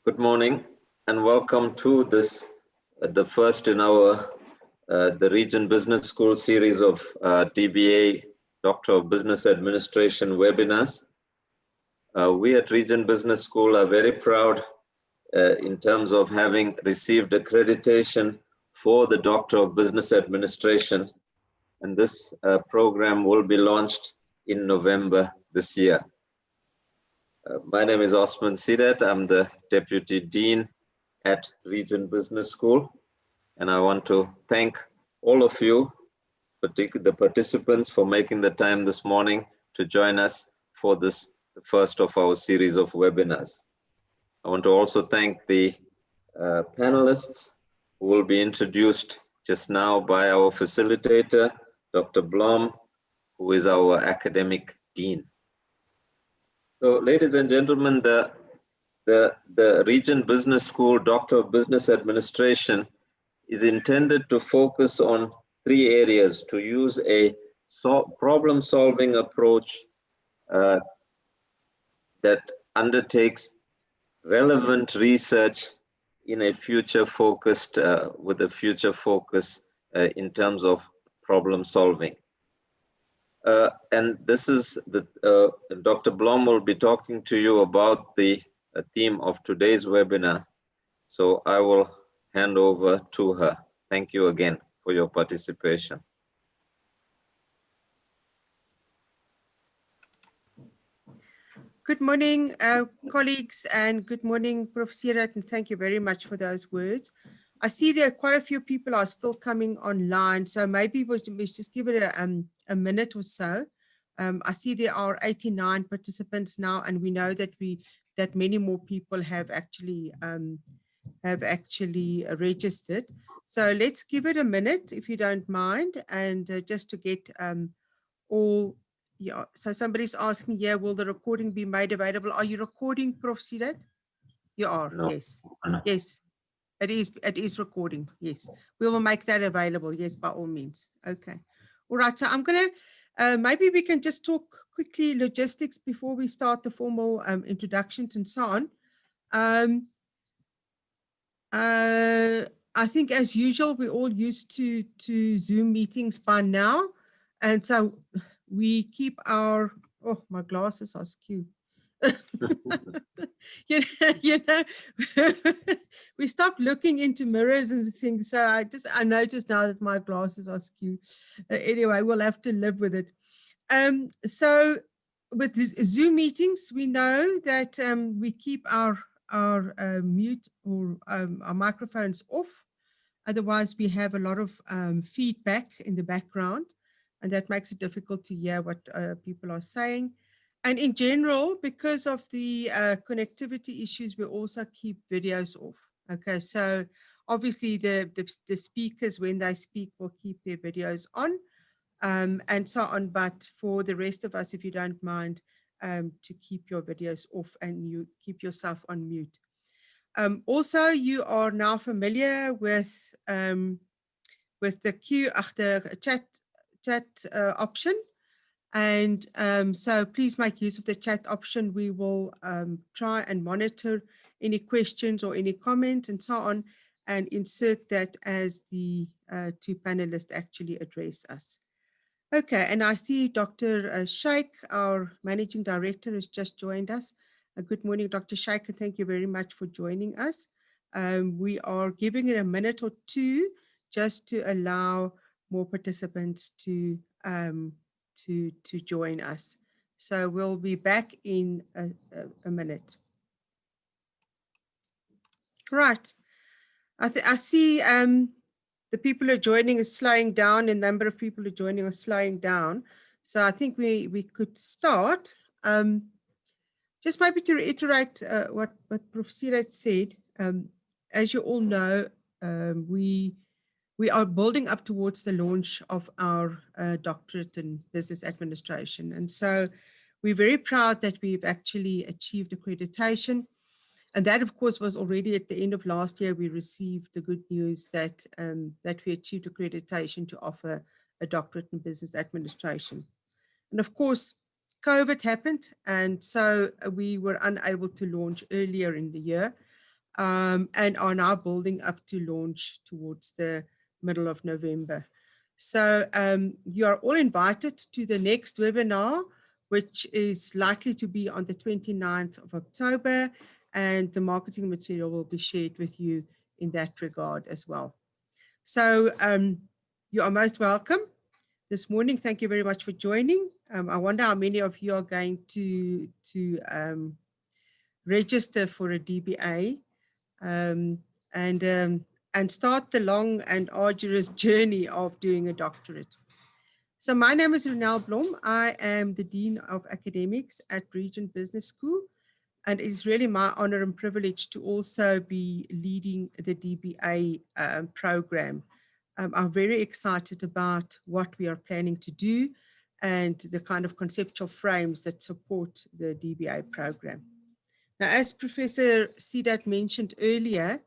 Good morning and welcome to this, the first in our the Region Business School series of DBA Doctor of Business Administration webinars. We at Region Business School are very proud in terms of having received accreditation for the Doctor of Business Administration, and this program will be launched in November this year. My name is Osman Sidat. I'm the Deputy Dean at Region Business School, and I want to thank all of you, particularly the participants, for making the time this morning to join us for this first of our series of webinars. I want to also thank the panelists who will be introduced just now by our facilitator, Dr. Blom, who is our academic dean. So, ladies and gentlemen, the Region Business School Doctor of Business Administration is intended to focus on three areas: to use a problem-solving approach that undertakes relevant research in a future-focused, with a future focus in terms of problem-solving. And this is Dr. Blom will be talking to you about the theme of today's webinar. So I will hand over to her. Thank you again for your participation. Good morning, colleagues, and good morning, Prof. Sirat, and thank you very much for those words. I see there are quite a few people are still coming online, so maybe we'll just give it a minute or so. I see there are 89 participants now, and we know that many more people have actually registered. So let's give it a minute, if you don't mind, and just to get all. Yeah. So somebody's asking, yeah, will the recording be made available? Are you recording, Prof. Sidat? You are. No. Yes. Yes. It is recording. Yes, we will make that available. Yes, by all means. Okay. All right. So I'm going to, maybe we can just talk quickly logistics before we start the formal introductions and so on. I think as usual, we're all used to Zoom meetings by now. And so we keep our, oh, my glasses are skewed. you know we stopped looking into mirrors and things, so I noticed now that my glasses are skewed. Anyway, we'll have to live with it. So with Zoom meetings, we know that we keep our mute or our microphones off, otherwise we have a lot of feedback in the background, and that makes it difficult to hear what people are saying. And in general, because of the connectivity issues, we also keep videos off. Okay, so obviously the speakers, when they speak, will keep their videos on and so on. But for the rest of us, if you don't mind, to keep your videos off and you keep yourself on mute. Also, you are now familiar with the chat option. And so please make use of the chat option. We will try and monitor any questions or any comments and so on, and insert that as the two panelists actually address us. Okay, and I see Dr. Sheikh, our Managing Director, has just joined us. Good morning, Dr. Sheikh, and thank you very much for joining us. We are giving it a minute or two just to allow more participants to join us. So we'll be back in a minute. Right. I see the people who are joining is slowing down, and the number of people who are joining are slowing down. So I think we could start. Just maybe to reiterate what Prof. Sirat said, as you all know, we are building up towards the launch of our doctorate in business administration. And so we're very proud that we've actually achieved accreditation. And that, of course, was already at the end of last year. We received the good news that, that we achieved accreditation to offer a doctorate in business administration. And of course, COVID happened. And so we were unable to launch earlier in the year. and are now building up to launch towards the middle of November. So you are all invited to the next webinar, which is likely to be on the 29th of October, and the marketing material will be shared with you in that regard as well. So you are most welcome this morning. Thank you very much for joining. I wonder how many of you are going to register for a DBA and start the long and arduous journey of doing a doctorate. So my name is Ronelle Blom. I am the Dean of Academics at Regent Business School, and it's really my honor and privilege to also be leading the DBA program. I'm very excited about what we are planning to do and the kind of conceptual frames that support the DBA program. Now, as Professor Sidat mentioned earlier,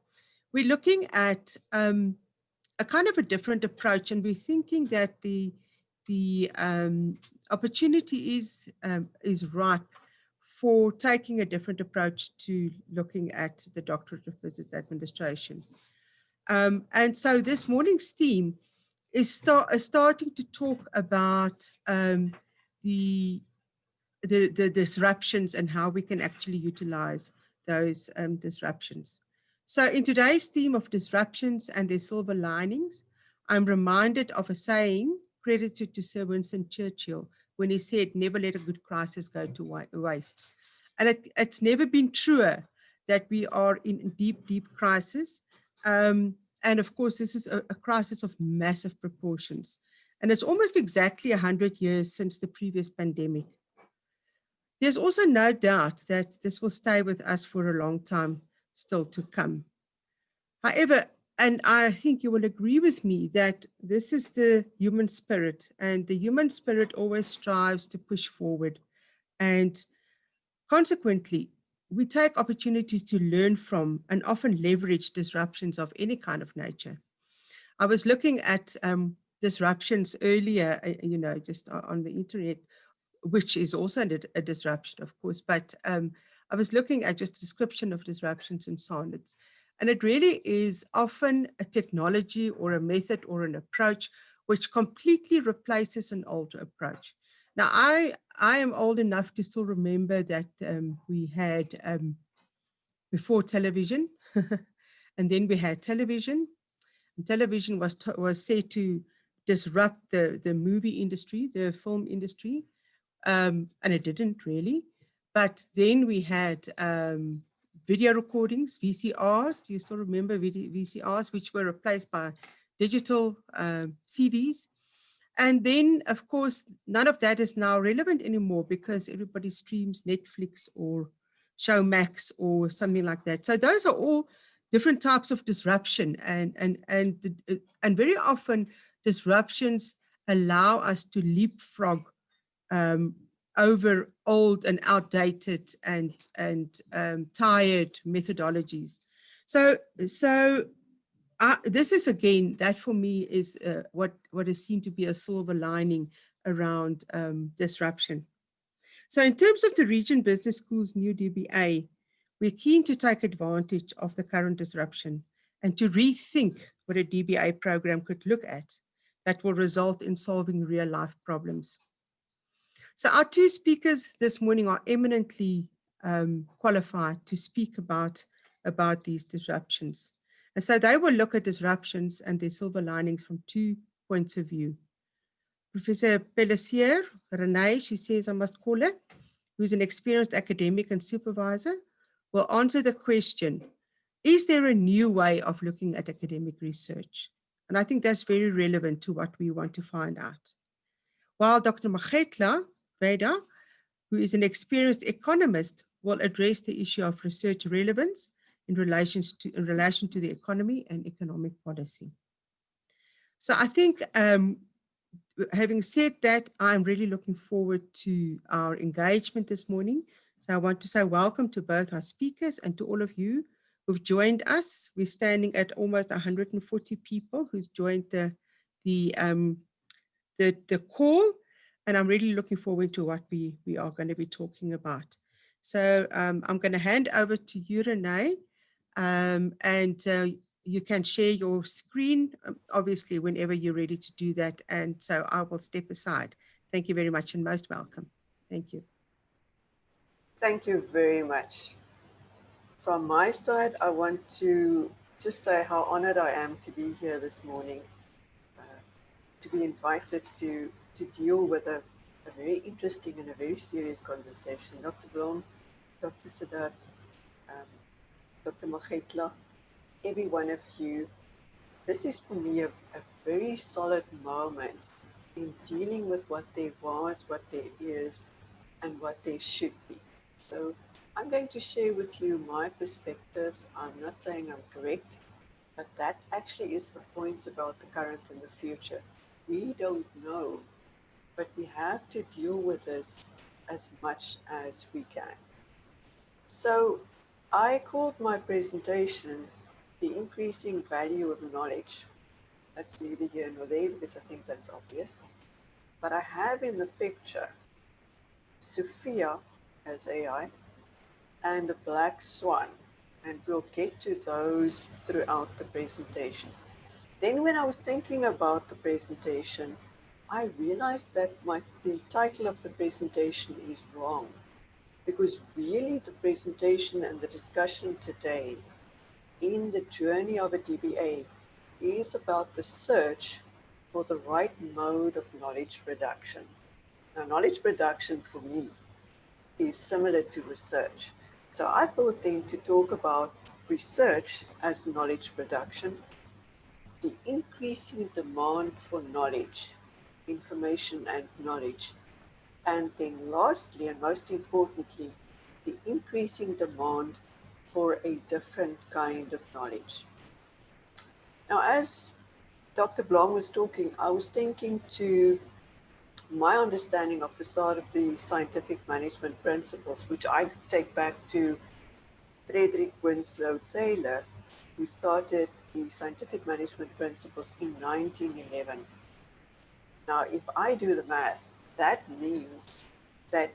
we're looking at a kind of a different approach, and we're thinking that the opportunity is ripe for taking a different approach to looking at the Doctorate of Business Administration. And so this morning's theme is starting to talk about the disruptions and how we can actually utilize those disruptions. So in today's theme of disruptions and their silver linings, I'm reminded of a saying credited to Sir Winston Churchill when he said, never let a good crisis go to waste. And it's never been truer that we are in deep, deep crisis. And of course, this is a crisis of massive proportions. And it's almost exactly 100 years since the previous pandemic. There's also no doubt that this will stay with us for a long time still to come. However, and I think you will agree with me that this is the human spirit, and the human spirit always strives to push forward. And consequently, we take opportunities to learn from and often leverage disruptions of any kind of nature. I was looking at disruptions earlier, just on the internet, which is also a disruption, of course, but I was looking at just a description of disruptions and so on. And it really is often a technology or a method or an approach which completely replaces an old approach. Now, I am old enough to still remember that we had before television, and then we had television. And television was said to disrupt the movie industry, the film industry. And it didn't really. But then we had video recordings, VCRs. Do you still remember VCRs, which were replaced by digital CDs? And then, of course, none of that is now relevant anymore because everybody streams Netflix or Showmax or something like that. So those are all different types of disruption, and very often disruptions allow us to leapfrog over old and outdated and tired methodologies. So this is, again, that for me is what is seen to be a silver lining around disruption. So in terms of the Regent Business School's new DBA, we're keen to take advantage of the current disruption and to rethink what a DBA program could look at that will result in solving real life problems. So our two speakers this morning are eminently qualified to speak about these disruptions. And so they will look at disruptions and their silver linings from 2 points of view. Professor Pellissier, Renee, she says I must call her, who's an experienced academic and supervisor, will answer the question, is there a new way of looking at academic research? And I think that's very relevant to what we want to find out. While Dr. Makgetla Veda, who is an experienced economist, will address the issue of research relevance in relation to the economy and economic policy. So I think, having said that, I'm really looking forward to our engagement this morning. So I want to say welcome to both our speakers and to all of you who've joined us. We're standing at almost 140 people who's joined the call, and I'm really looking forward to what we are going to be talking about. So I'm going to hand over to you, Renee, And you can share your screen, obviously, whenever you're ready to do that. And so I will step aside. Thank you very much and most welcome. Thank you. Thank you very much. From my side, I want to just say how honored I am to be here this morning, to be invited to deal with a very interesting and a very serious conversation. Dr. Blom, Dr. Sadat, Dr. Makhetla, every one of you, this is for me a very solid moment in dealing with what there was, what there is, and what there should be. So I'm going to share with you my perspectives. I'm not saying I'm correct, but that actually is the point about the current and the future. We don't know, but we have to deal with this as much as we can. So I called my presentation The Increasing Value of Knowledge. That's neither here nor there because I think that's obvious. But I have in the picture Sophia as AI and a black swan, and we'll get to those throughout the presentation. Then when I was thinking about the presentation, I realized that the title of the presentation is wrong, because really the presentation and the discussion today in the journey of a DBA is about the search for the right mode of knowledge production. Now, knowledge production for me is similar to research. So I thought then to talk about research as knowledge production, the increasing demand for knowledge, information and knowledge, and then lastly and most importantly, the increasing demand for a different kind of knowledge. Now, as Dr. Blom was talking, I was thinking to my understanding of the start of the scientific management principles, which I take back to Frederick Winslow Taylor, who started the scientific management principles in 1911. Now, if I do the math, that means that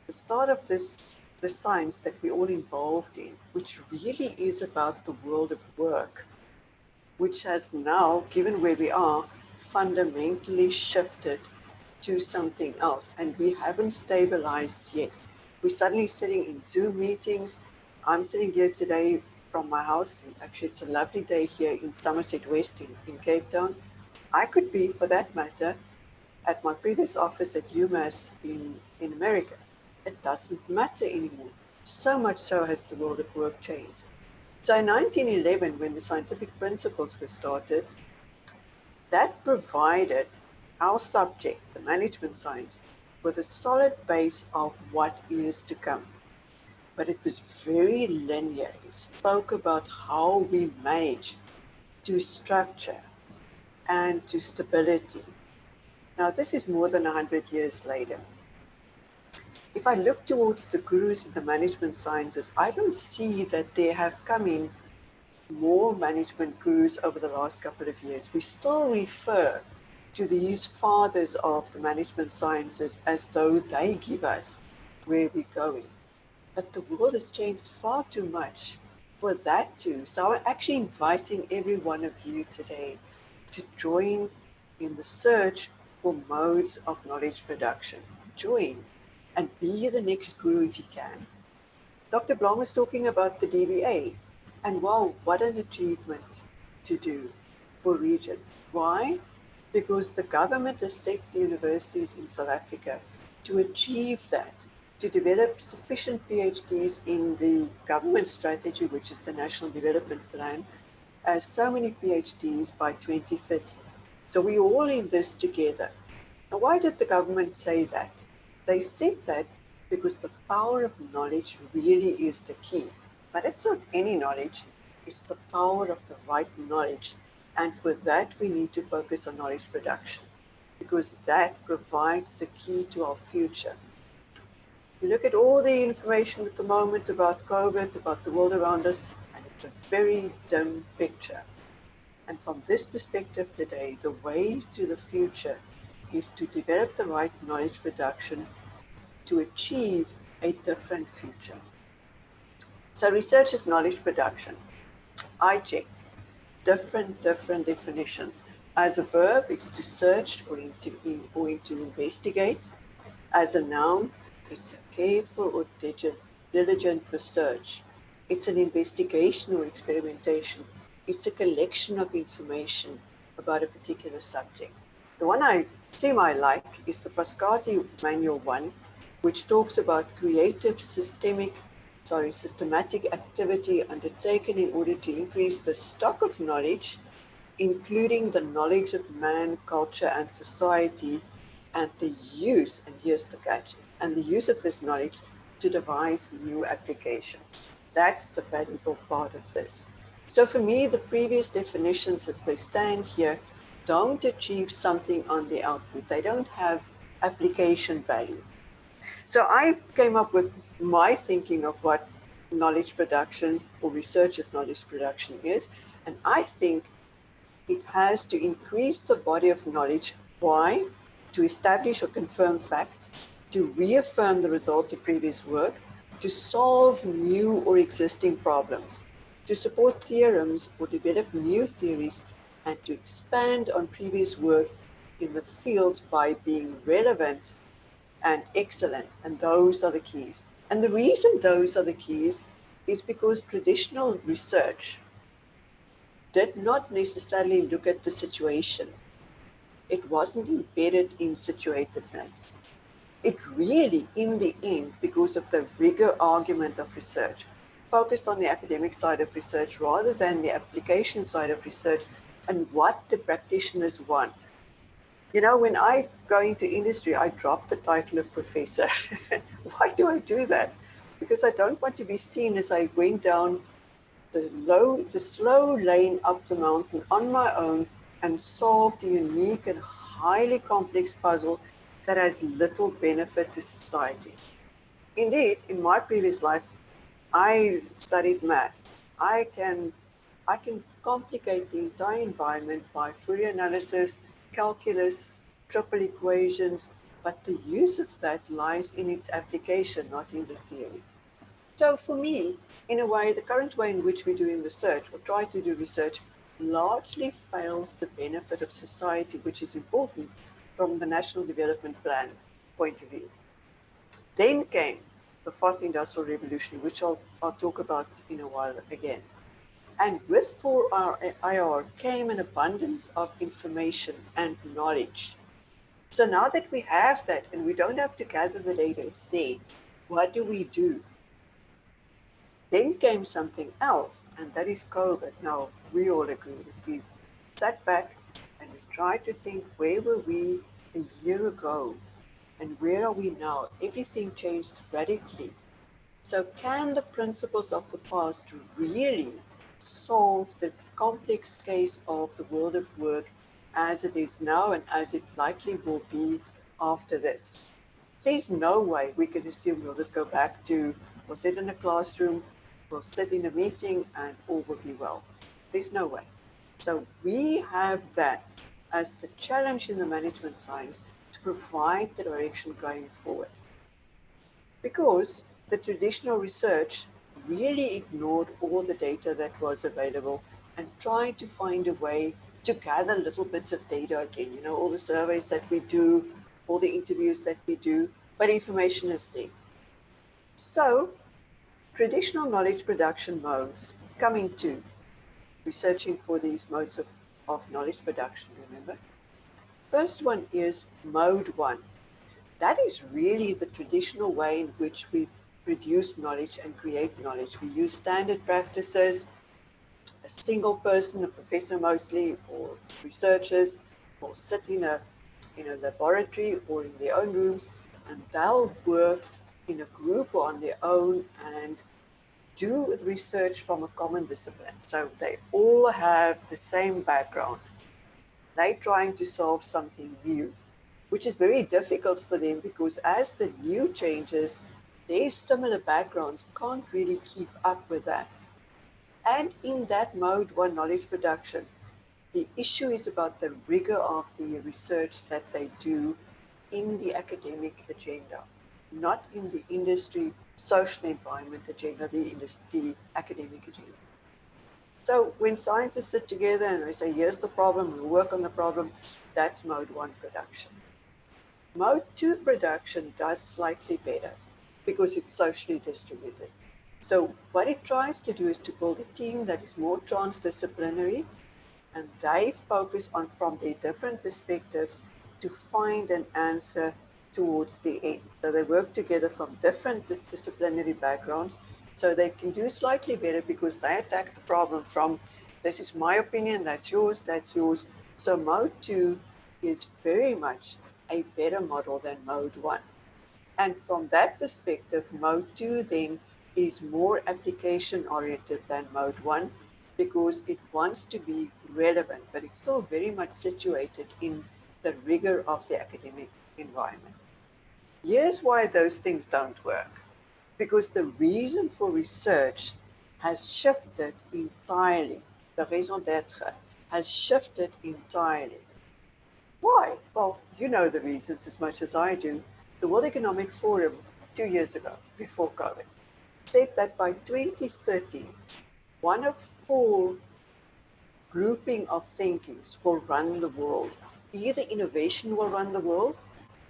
the start of the science that we're all involved in, which really is about the world of work, which has now, given where we are, fundamentally shifted to something else, and we haven't stabilized yet. We're suddenly sitting in Zoom meetings. I'm sitting here today from my house. Actually, it's a lovely day here in Somerset West in Cape Town. I could be, for that matter, at my previous office at UMass in America. It doesn't matter anymore. So much so has the world of work changed. So in 1911, when the scientific principles were started, that provided our subject, the management science, with a solid base of what is to come. But it was very linear. It spoke about how we manage to structure and to stability. Now, this is more than 100 years later. If I look towards the gurus in the management sciences, I don't see that there have come in more management gurus over the last couple of years. We still refer to these fathers of the management sciences as though they give us where we're going. But the world has changed far too much for that too. So I'm actually inviting every one of you today to join in the search for modes of knowledge production. Join and be the next guru if you can. Dr. Blom was talking about the DBA, and wow, what an achievement to do for region. Why? Because the government has set the universities in South Africa to achieve that, to develop sufficient PhDs in the government strategy, which is the National Development Plan, as so many PhDs by 2030. So we're all in this together. Now, why did the government say that? They said that because the power of knowledge really is the key. But it's not any knowledge, it's the power of the right knowledge. And for that, we need to focus on knowledge production, because that provides the key to our future. You look at all the information at the moment about COVID, about the world around us, and it's a very dim picture. And from this perspective today, the way to the future is to develop the right knowledge production to achieve a different future. So research is knowledge production. I checked different definitions. As a verb, it's to search or to investigate. As a noun, it's a careful or diligent research. It's an investigation or experimentation. It's a collection of information about a particular subject. The one I semi-like is the Frascati Manual 1, which talks about systematic activity undertaken in order to increase the stock of knowledge, including the knowledge of man, culture, and society, and the use, and here's the catch, and the use of this knowledge to devise new applications. That's the valuable part of this. So for me, the previous definitions as they stand here don't achieve something on the output. They don't have application value. So I came up with my thinking of what knowledge production or researchers' knowledge production is. And I think it has to increase the body of knowledge. Why? To establish or confirm facts, to reaffirm the results of previous work, to solve new or existing problems, to support theorems or develop new theories, and to expand on previous work in the field by being relevant and excellent. And those are the keys. And the reason those are the keys is because traditional research did not necessarily look at the situation. It wasn't embedded in situativeness. It really, in the end, because of the rigor argument of research, focused on the academic side of research rather than the application side of research and what the practitioners want. You know, when I go into industry, I drop the title of professor. Why do I do that? Because I don't want to be seen as I went down the slow lane up the mountain on my own and solved a unique and highly complex puzzle that has little benefit to society. Indeed, in my previous life, I studied math. I can complicate the entire environment by Fourier analysis, calculus, triple equations, but the use of that lies in its application, not in the theory. So for me, in a way, the current way in which we're doing research or try to do research largely fails the benefit of society, which is important from the National Development Plan point of view. Then came the fourth industrial revolution, which I'll talk about in a while again. And with 4IR came an abundance of information and knowledge. So now that we have that and we don't have to gather the data, it's there, what do we do? Then came something else, and that is COVID. Now, we all agree, if we sat back and we tried to think, where were we a year ago and where are we now? Everything changed radically. So can the principles of the past really solve the complex case of the world of work as it is now and as it likely will be after this? There's no way we can assume we'll just go back to, we'll sit in a classroom, we'll sit in a meeting and all will be well. There's no way. So we have that as the challenge in the management science to provide the direction going forward. Because the traditional research really ignored all the data that was available and tried to find a way to gather little bits of data again, you know, all the surveys that we do, all the interviews that we do, but information is there. So traditional knowledge production modes coming to researching for these modes of knowledge production, remember? First one is mode 1. That is really the traditional way in which we produce knowledge and create knowledge. We use standard practices. A single person, a professor mostly, or researchers will sit in a laboratory or in their own rooms, and they'll work in a group or on their own and do research from a common discipline. So they all have the same background. They're trying to solve something new, which is very difficult for them because as the new changes, their similar backgrounds can't really keep up with that. And in that mode 1 knowledge production, the issue is about the rigor of the research that they do in the academic agenda, not in the industry social environment agenda, the academic agenda. So when scientists sit together and they say, here's the problem, we work on the problem, that's mode 1 production. Mode 2 production does slightly better because it's socially distributed. So what it tries to do is to build a team that is more transdisciplinary, and they focus on, from their different perspectives, to find an answer towards the end. So they work together from different disciplinary backgrounds, so they can do slightly better because they attack the problem from, this is my opinion, that's yours, that's yours. So mode 2 is very much a better model than mode 1. And from that perspective, mode 2 then is more application oriented than mode 1 because it wants to be relevant, but it's still very much situated in the rigor of the academic environment. Here's why those things don't work. Because the reason for research has shifted entirely. The raison d'etre has shifted entirely. Why? Well, you know the reasons as much as I do. The World Economic Forum 2 years ago, before COVID, said that by 2030, one of 4 grouping of thinkings will run the world. Either innovation will run the world,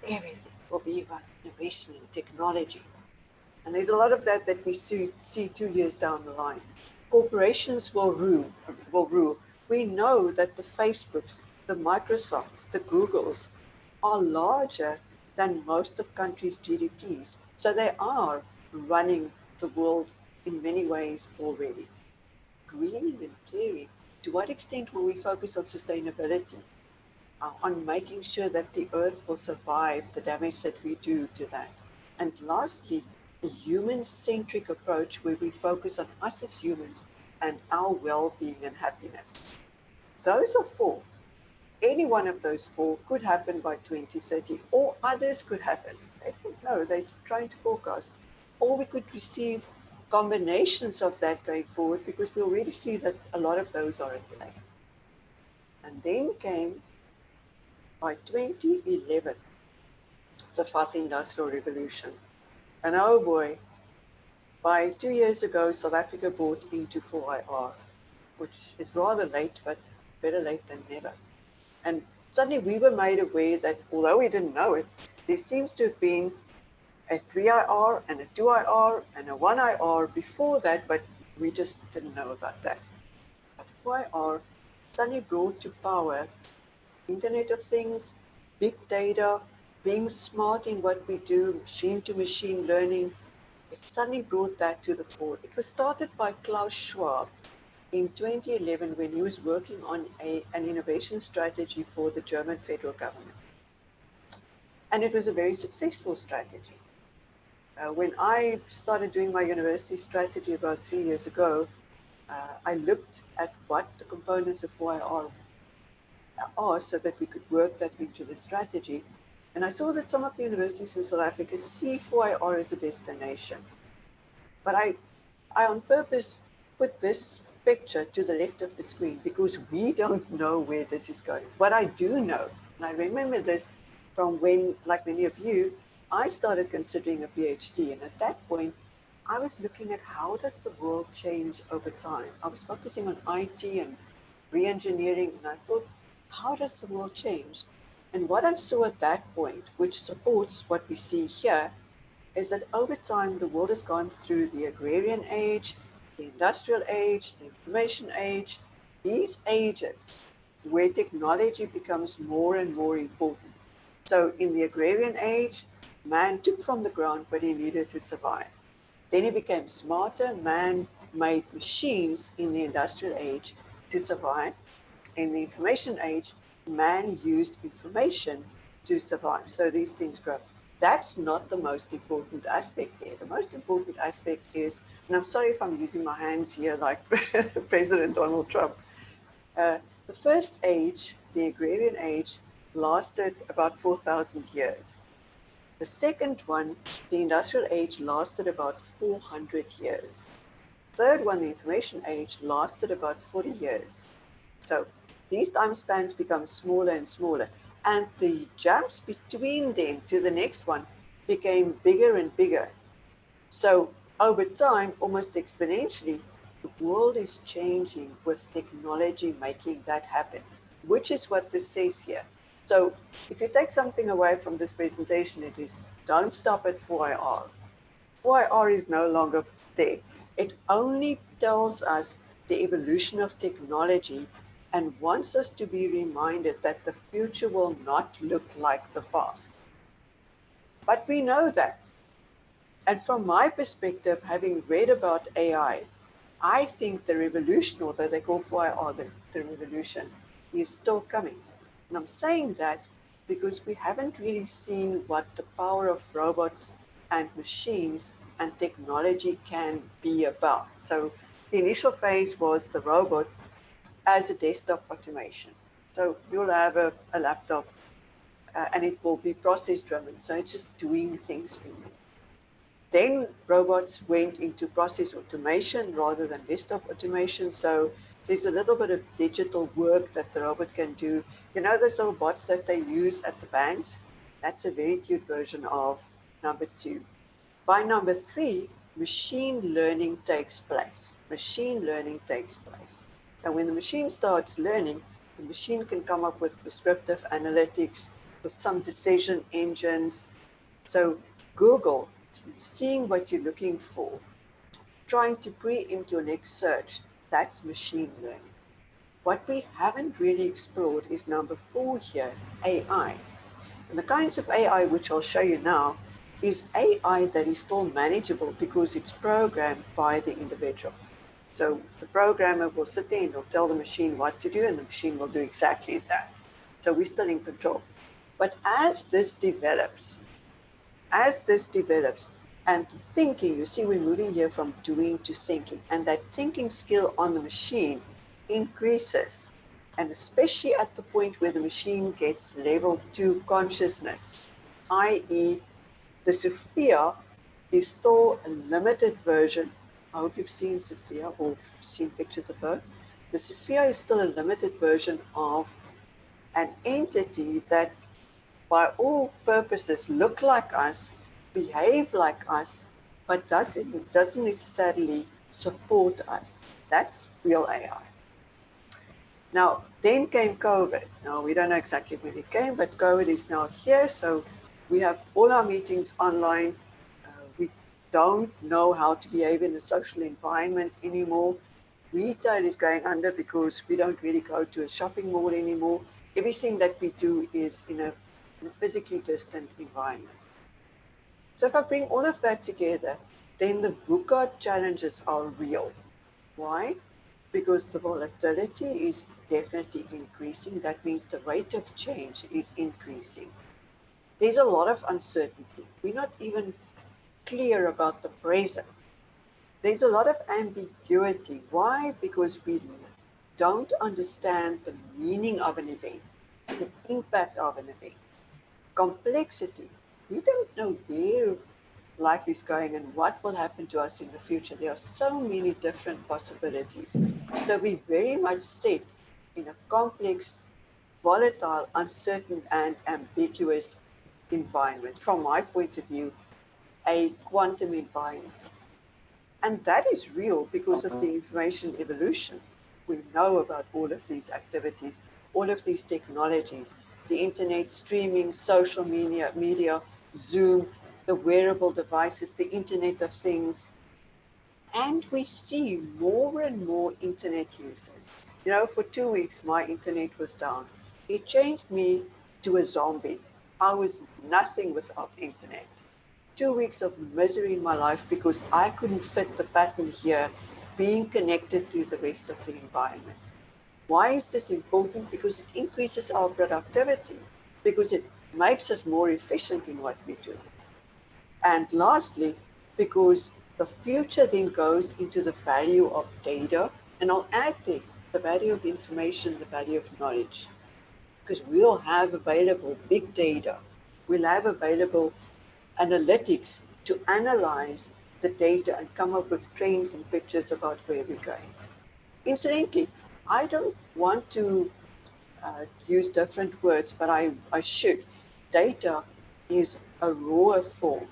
everything will be about innovation and technology. And there's a lot of that we see 2 years down the line. Corporations will rule. We know that the Facebooks, the Microsofts, the Googles are larger than most of countries' GDPs. So they are running the world in many ways already. Greening and clearing, to what extent will we focus on sustainability, on making sure that the earth will survive the damage that we do to that? And lastly, the human-centric approach where we focus on us as humans and our well-being and happiness. Those are 4. Any one of those 4 could happen by 2030, or others could happen. They don't know, they're trying to forecast. Or we could receive combinations of that going forward because we already see that a lot of those are at play. And then came, by 2011, the 4th Industrial Revolution. And oh boy, by 2 years ago, South Africa bought into 4IR, which is rather late, but better late than never. And suddenly we were made aware that although we didn't know it, there seems to have been a 3IR and a 2IR and a 1IR before that, but we just didn't know about that. But 4IR suddenly brought to power Internet of Things, big data, being smart in what we do, machine-to-machine learning. It suddenly brought that to the fore. It was started by Klaus Schwab in 2011 when he was working on an innovation strategy for the German federal government. And it was a very successful strategy. When I started doing my university strategy about 3 years ago, I looked at what the components of 4IR are so that we could work that into the strategy. And I saw that some of the universities in South Africa see 4IR as a destination. But I on purpose put this picture to the left of the screen because we don't know where this is going. What I do know, and I remember this from when, like many of you, I started considering a PhD. And at that point, I was looking at how does the world change over time. I was focusing on IT and re-engineering, and I thought, how does the world change? And what I saw at that point, which supports what we see here, is that over time, the world has gone through the agrarian age, the industrial age, the information age, these ages where technology becomes more and more important. So in the agrarian age, man took from the ground what he needed to survive. Then he became smarter. Man made machines in the industrial age to survive. In the information age, man used information to survive. So these things grow. That's not the most important aspect here. The most important aspect is, and I'm sorry if I'm using my hands here like President Donald Trump. The first age, the agrarian age, lasted about 4,000 years. The second one, the industrial age, lasted about 400 years. Third one, the information age, lasted about 40 years. So these time spans become smaller and smaller. And the jumps between them to the next one became bigger and bigger. So over time, almost exponentially, The world is changing with technology making that happen, which is what this says here. So if you take something away from this presentation, it is don't stop at 4IR. 4IR is no longer there. It only tells us the evolution of technology and wants us to be reminded that the future will not look like the past. But we know that. And from my perspective, having read about AI, I think the revolution, although they call 4IR the revolution, is still coming. And I'm saying that because we haven't really seen what the power of robots and machines and technology can be about. So the initial phase was the robot as a desktop automation. So you'll have a laptop and it will be process driven. So it's just doing things for you. Then robots went into process automation rather than desktop automation. So there's a little bit of digital work that the robot can do. You know those little bots that they use at the banks? That's a very cute version of number 2. By number 3, machine learning takes place. Machine learning takes place. And when the machine starts learning, the machine can come up with prescriptive analytics, with some decision engines. So Google, seeing what you're looking for, trying to preempt your next search, that's machine learning. What we haven't really explored is number 4 here, AI. And the kinds of AI which I'll show you now is AI that is still manageable because it's programmed by the individual. So the programmer will sit there and will tell the machine what to do, and the machine will do exactly that. So we're still in control. But as this develops, and the thinking, you see we're moving here from doing to thinking, and that thinking skill on the machine increases, and especially at the point where the machine gets level 2 consciousness, i.e. the Sophia is still a limited version. I hope you've seen Sophia or seen pictures of her. The Sophia is still a limited version of an entity that by all purposes look like us, behave like us, but doesn't necessarily support us. That's real AI. Now, then came COVID. Now, we don't know exactly when it came, but COVID is now here. So we have all our meetings online. We don't know how to behave in a social environment anymore. Retail is going under because we don't really go to a shopping mall anymore. Everything that we do is in a physically distant environment. So if I bring all of that together, then the VUCA challenges are real. Why? Because the volatility is definitely increasing. That means the rate of change is increasing. There's a lot of uncertainty. We're not even clear about the present. There's a lot of ambiguity. Why? Because we don't understand the meaning of an event, the impact of an event. Complexity. We don't know where life is going and what will happen to us in the future. There are so many different possibilities. So we very much sit in a complex, volatile, uncertain, and ambiguous environment. From my point of view, a quantum environment. And that is real because of the information evolution. We know about all of these activities, all of these technologies, the internet, streaming, social media, Zoom, the wearable devices, the Internet of Things. And we see more and more internet users. You know, for 2 weeks, my internet was down. It changed me to a zombie. I was nothing without internet. 2 weeks of misery in my life because I couldn't fit the pattern here, being connected to the rest of the environment. Why is this important? Because it increases our productivity, because it makes us more efficient in what we do. And lastly, because the future then goes into the value of data, and I'll add there the value of information, the value of knowledge, because we'll have available big data, we'll have available analytics to analyze the data and come up with trends and pictures about where we're going. Incidentally, I don't want to use different words, but I should. Data is a raw form.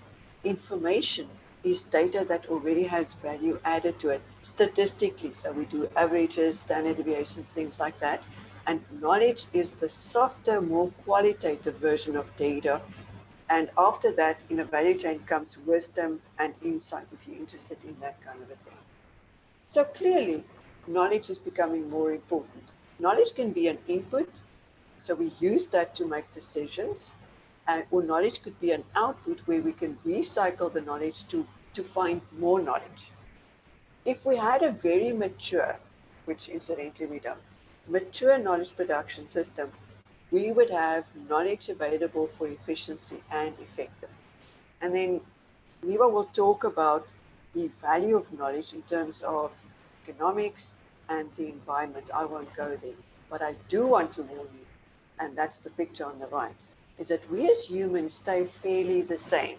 Information is data that already has value added to it statistically. So we do averages, standard deviations, things like that. And knowledge is the softer, more qualitative version of data. And after that, in a value chain comes wisdom and insight, if you're interested in that kind of a thing. So clearly, knowledge is becoming more important. Knowledge can be an input, so we use that to make decisions, or knowledge could be an output where we can recycle the knowledge to find more knowledge. If we had a very mature, which incidentally we don't, mature knowledge production system, we would have knowledge available for efficiency and effectiveness. And then Neva will talk about the value of knowledge in terms of economics and the environment. I won't go there. But I do want to warn you, and that's the picture on the right, is that we as humans stay fairly the same.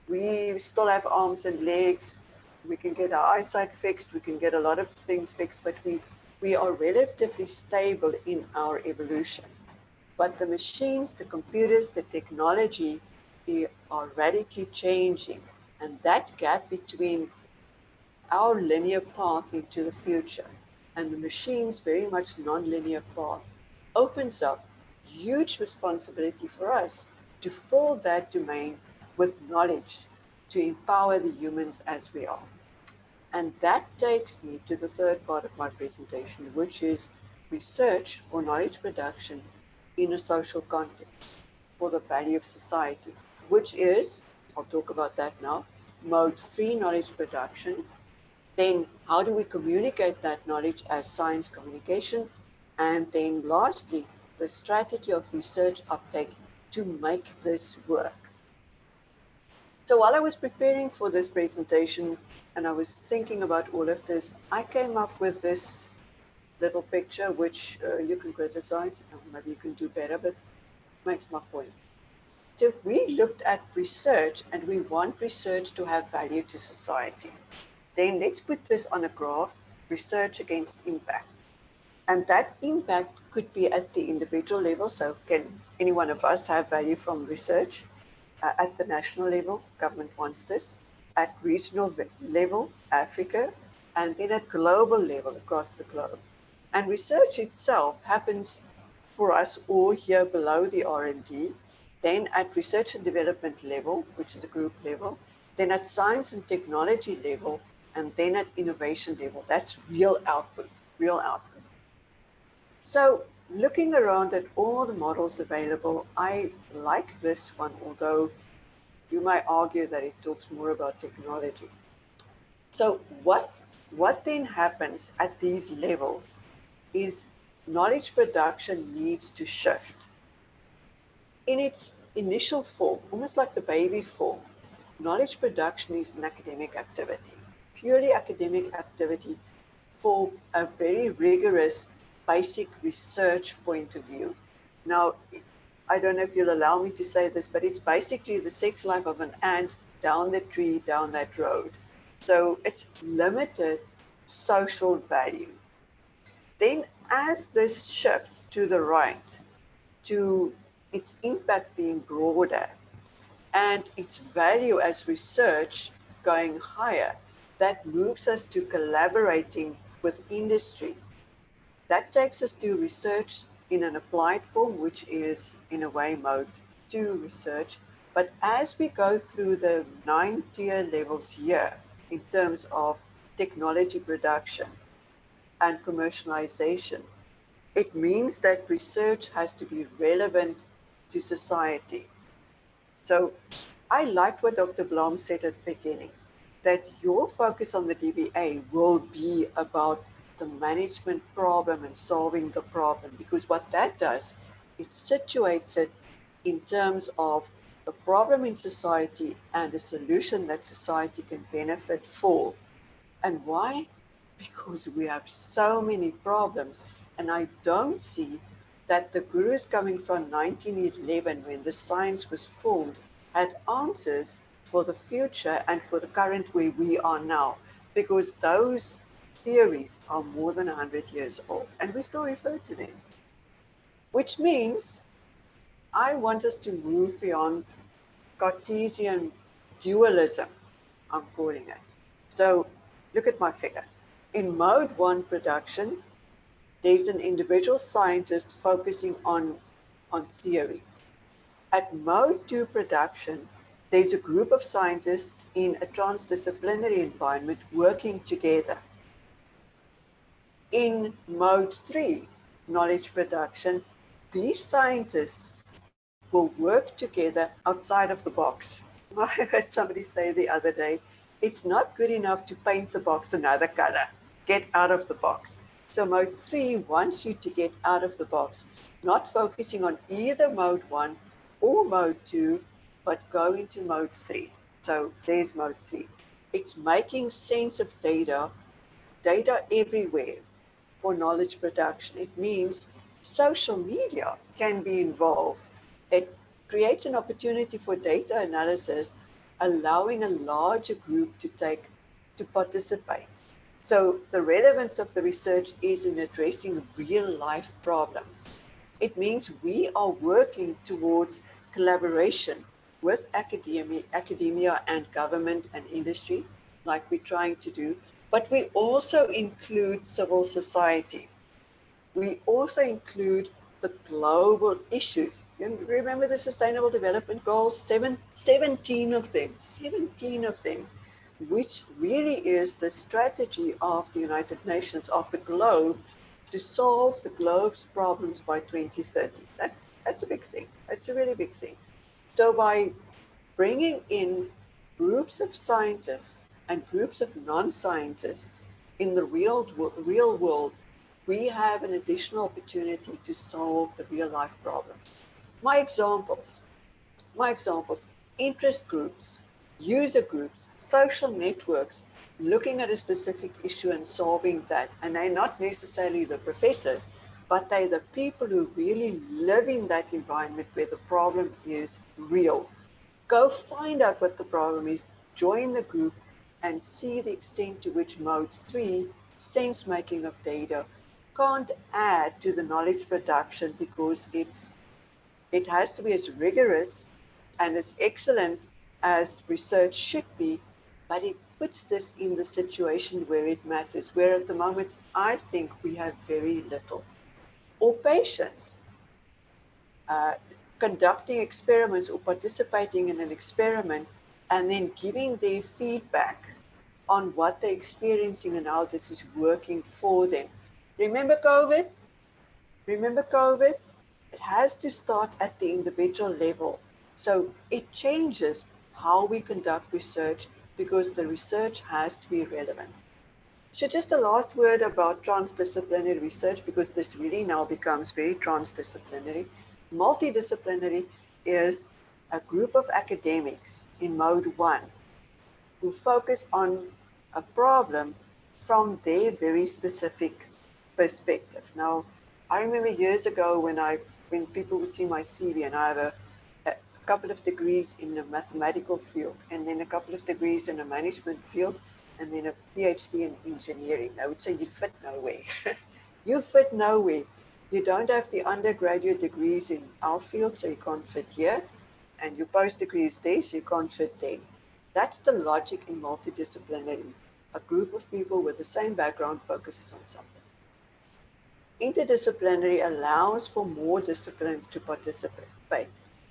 We still have arms and legs. We can get our eyesight fixed. We can get a lot of things fixed, but we are relatively stable in our evolution. But the machines, the computers, the technology, they are radically changing. And that gap between our linear path into the future and the machine's very much non-linear path opens up huge responsibility for us to fill that domain with knowledge to empower the humans as we are. And that takes me to the third part of my presentation, which is research or knowledge production in a social context for the value of society, which is, I'll talk about that now, mode 3 knowledge production. Then how do we communicate that knowledge as science communication? And then lastly, the strategy of research uptake to make this work. So while I was preparing for this presentation and I was thinking about all of this, I came up with this little picture, which you can criticize, maybe you can do better, but makes my point. So if we looked at research and we want research to have value to society, then let's put this on a graph, research against impact. And that impact could be at the individual level. So can any one of us have value from research? At the national level, government wants this. At regional level, Africa, and then at global level, across the globe. And research itself happens for us all here below the R&D, then at research and development level, which is a group level, then at science and technology level, and then at innovation level. That's real output, real output. So looking around at all the models available, I like this one, although you might argue that it talks more about technology. So what then happens at these levels is knowledge production needs to shift. In its initial form, almost like the baby form, knowledge production is an academic activity, purely academic activity for a very rigorous basic research point of view. Now, I don't know if you'll allow me to say this, but it's basically the sex life of an ant down the tree, down that road. So it's limited social value. Then as this shifts to the right, to its impact being broader and its value as research going higher, that moves us to collaborating with industry. That takes us to research in an applied form, which is in a way mode 2 research. But as we go through the 9 tier levels here in terms of technology production and commercialization, it means that research has to be relevant to society. So I like what Dr. Blom said at the beginning, that your focus on the DBA will be about the management problem and solving the problem, because what that does, it situates it in terms of the problem in society and a solution that society can benefit for. And why? Because we have so many problems. And I don't see that the gurus coming from 1911, when the science was formed, had answers for the future and for the current where we are now, because those theories are more than 100 years old and we still refer to them. Which means I want us to move beyond Cartesian dualism I'm calling it. So look at my figure. In mode 1 production, there's an individual scientist focusing on theory. At mode 2 production, there's a group of scientists in a transdisciplinary environment working together. In mode 3, knowledge production, these scientists will work together outside of the box. I heard somebody say the other day, it's not good enough to paint the box another color. Get out of the box. So mode 3 wants you to get out of the box, not focusing on either mode 1 or mode 2, but go into mode 3. So there's mode 3. It's making sense of data everywhere for knowledge production. It means social media can be involved. It creates an opportunity for data analysis, allowing a larger group to participate. So the relevance of the research is in addressing real life problems. It means we are working towards collaboration with academia and government and industry, like we're trying to do, but we also include civil society. We also include the global issues. You remember the Sustainable Development Goals, 17 of them, which really is the strategy of the United Nations, of the globe, to solve the globe's problems by 2030. That's a big thing. That's a really big thing. So by bringing in groups of scientists and groups of non-scientists in the real world, we have an additional opportunity to solve the real life problems. My examples, interest groups, user groups, social networks, looking at a specific issue and solving that. And they're not necessarily the professors, but they're the people who really live in that environment where the problem is real. Go find out what the problem is, join the group, and see the extent to which mode 3, sense making of data, can't add to the knowledge production because it has to be as rigorous and as excellent as research should be, but it puts this in the situation where it matters, where at the moment I think we have very little. Or patients. Conducting experiments or participating in an experiment and then giving their feedback on what they're experiencing and how this is working for them. Remember COVID? It has to start at the individual level. So it changes how we conduct research because the research has to be relevant. So just the last word about transdisciplinary research, because this really now becomes very transdisciplinary. Multidisciplinary is a group of academics in mode 1 who focus on a problem from their very specific perspective. Now, I remember years ago when people would see my CV and I have a couple of degrees in the mathematical field and then a couple of degrees in the management field and then a PhD in engineering. I would say you fit nowhere. You fit nowhere. You don't have the undergraduate degrees in our field, so you can't fit here. And your post degree is there, so you can't fit there. That's the logic in multidisciplinary. A group of people with the same background focuses on something. Interdisciplinary allows for more disciplines to participate.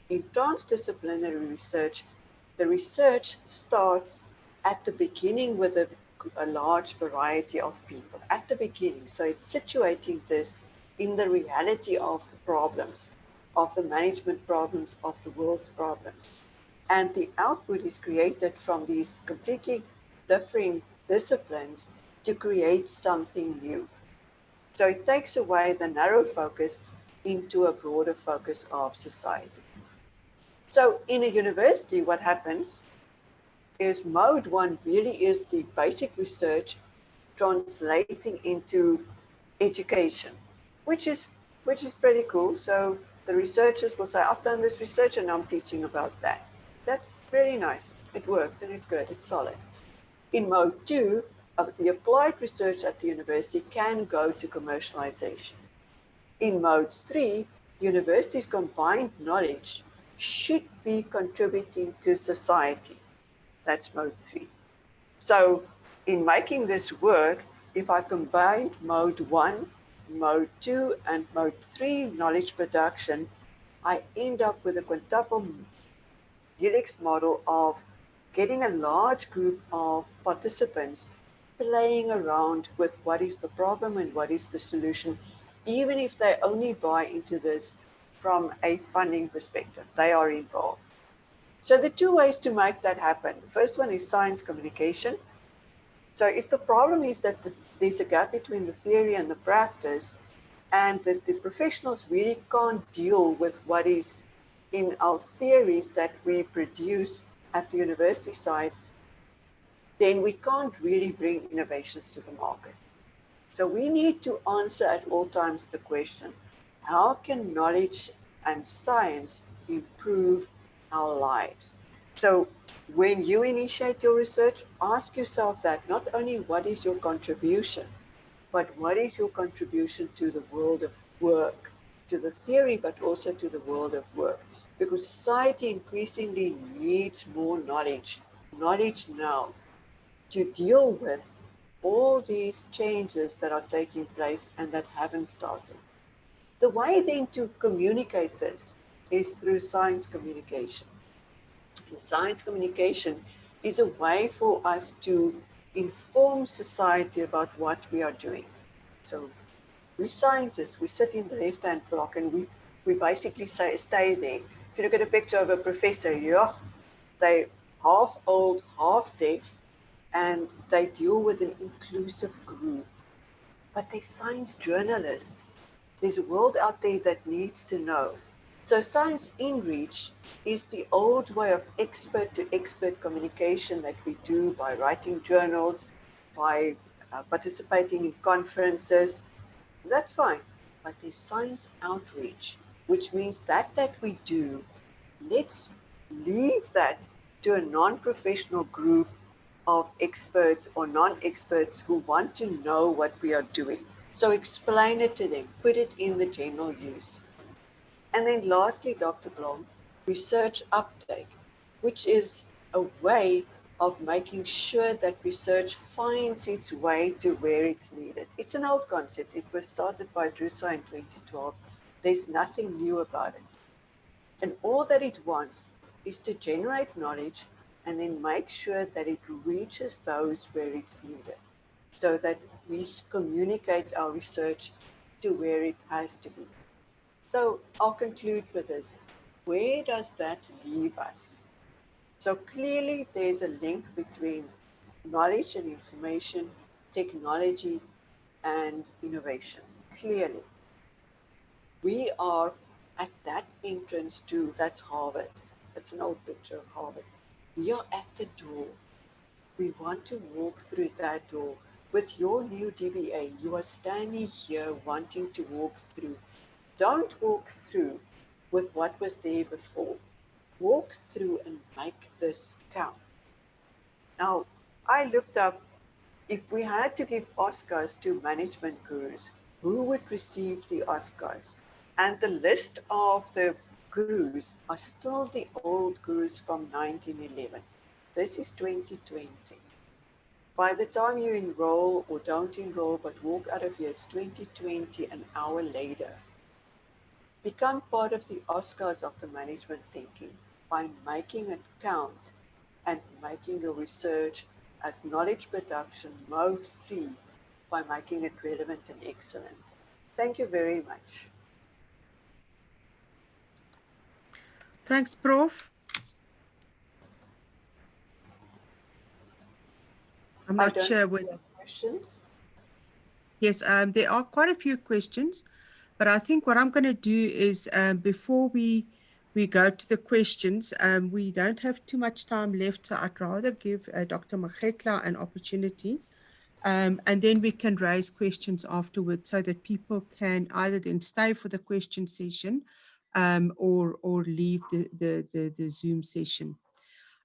In transdisciplinary research, the research starts at the beginning with a large variety of people. At the beginning, so it's situating this in the reality of the problems, of the management problems, of the world's problems. And the output is created from these completely differing disciplines to create something new. So it takes away the narrow focus into a broader focus of society. So in a university, what happens is mode 1 really is the basic research translating into education, which is pretty cool. So the researchers will say, I've done this research and I'm teaching about that. That's very nice. It works and it's good, it's solid. In mode 2, the applied research at the university can go to commercialization. In mode 3, universities' combined knowledge should be contributing to society. That's mode 3. So in making this work, if I combined mode 1, mode 2, and mode 3 knowledge production, I end up with a quintuple helix model of getting a large group of participants playing around with what is the problem and what is the solution, even if they only buy into this from a funding perspective, they are involved. So the two ways to make that happen. The first one is science communication. So if the problem is that there's a gap between the theory and the practice, and that the professionals really can't deal with what is in our theories that we produce at the university side, then we can't really bring innovations to the market. So we need to answer at all times the question, how can knowledge and science improve our lives? So when you initiate your research, ask yourself that, not only what is your contribution, but what is your contribution to the world of work, to the theory, but also to the world of work? Because society increasingly needs more knowledge now, to deal with all these changes that are taking place and that haven't started. The way then to communicate this is through science communication. And science communication is a way for us to inform society about what we are doing. So we scientists, we sit in the left-hand block and we basically say, stay there. If you look at a picture of a professor, yeah, they half old, half deaf, and they deal with an inclusive group. But they're science journalists. There's a world out there that needs to know. So science in reach is the old way of expert to expert communication that we do by writing journals, by participating in conferences. That's fine. But there's science outreach, which means that we do, let's leave that to a non-professional group of experts or non-experts who want to know what we are doing. So explain it to them, put it in the general use. And then lastly, Dr. Blom, research uptake, which is a way of making sure that research finds its way to where it's needed. It's an old concept. It was started by Drusa in 2012. There's nothing new about it. And all that it wants is to generate knowledge and then make sure that it reaches those where it's needed, so that we communicate our research to where it has to be. So I'll conclude with this. Where does that leave us? So clearly there's a link between knowledge and information, technology and innovation. Clearly. We are at that entrance to, that's Harvard. That's an old picture of Harvard. We are at the door. We want to walk through that door. With your new DBA, you are standing here wanting to walk through. Don't walk through with what was there before. Walk through and make this count. Now, I looked up, if we had to give Oscars to management gurus, who would receive the Oscars? And the list of the gurus are still the old gurus from 1911. This is 2020. By the time you enroll or don't enroll but walk out of here, it's 2020, an hour later. Become part of the Oscars of the management thinking by making it count and making your research as knowledge production mode 3 by making it relevant and excellent. Thank you very much. Thanks, Prof. I'm not sure whether questions. Yes, there are quite a few questions, but I think what I'm going to do is before we go to the questions, we don't have too much time left, so I'd rather give Dr. Makgetla an opportunity, and then we can raise questions afterwards so that people can either then stay for the question session or leave the Zoom session.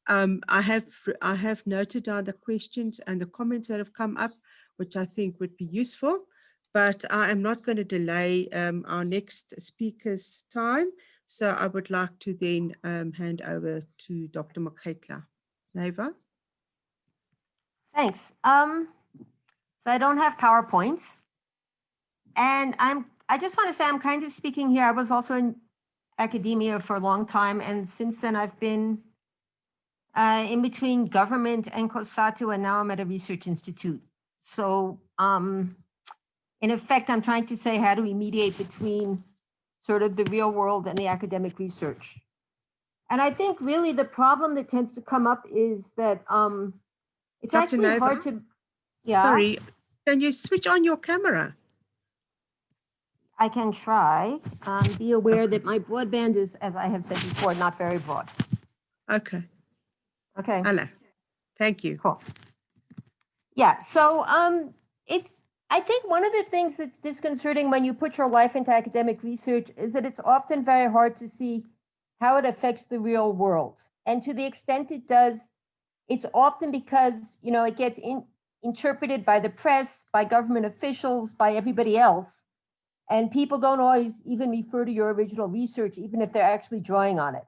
I have noted down the questions and the comments that have come up, which I think would be useful, but I am not going to delay our next speaker's time. So I would like to then hand over to Dr. Makgetla. Neva? Thanks. So I don't have PowerPoints. And I just want to say I'm kind of speaking here. I was also in academia for a long time. And since then I've been in between government and COSATU, and now I'm at a research institute. So in effect, I'm trying to say, how do we mediate between sort of the real world and the academic research? And I think really the problem that tends to come up is that it's Dr. actually hard Nova? to, yeah. Sorry, can you switch on your camera? I can try. Be aware that my broadband is, as I have said before, not very broad. Okay, Okay, hello. Thank you. cool. Yeah, so I think one of the things that's disconcerting when you put your life into academic research is that it's often very hard to see how it affects the real world. And to the extent it does, it's often because, you know, it gets interpreted by the press, by government officials, by everybody else. And people don't always even refer to your original research, even if they're actually drawing on it.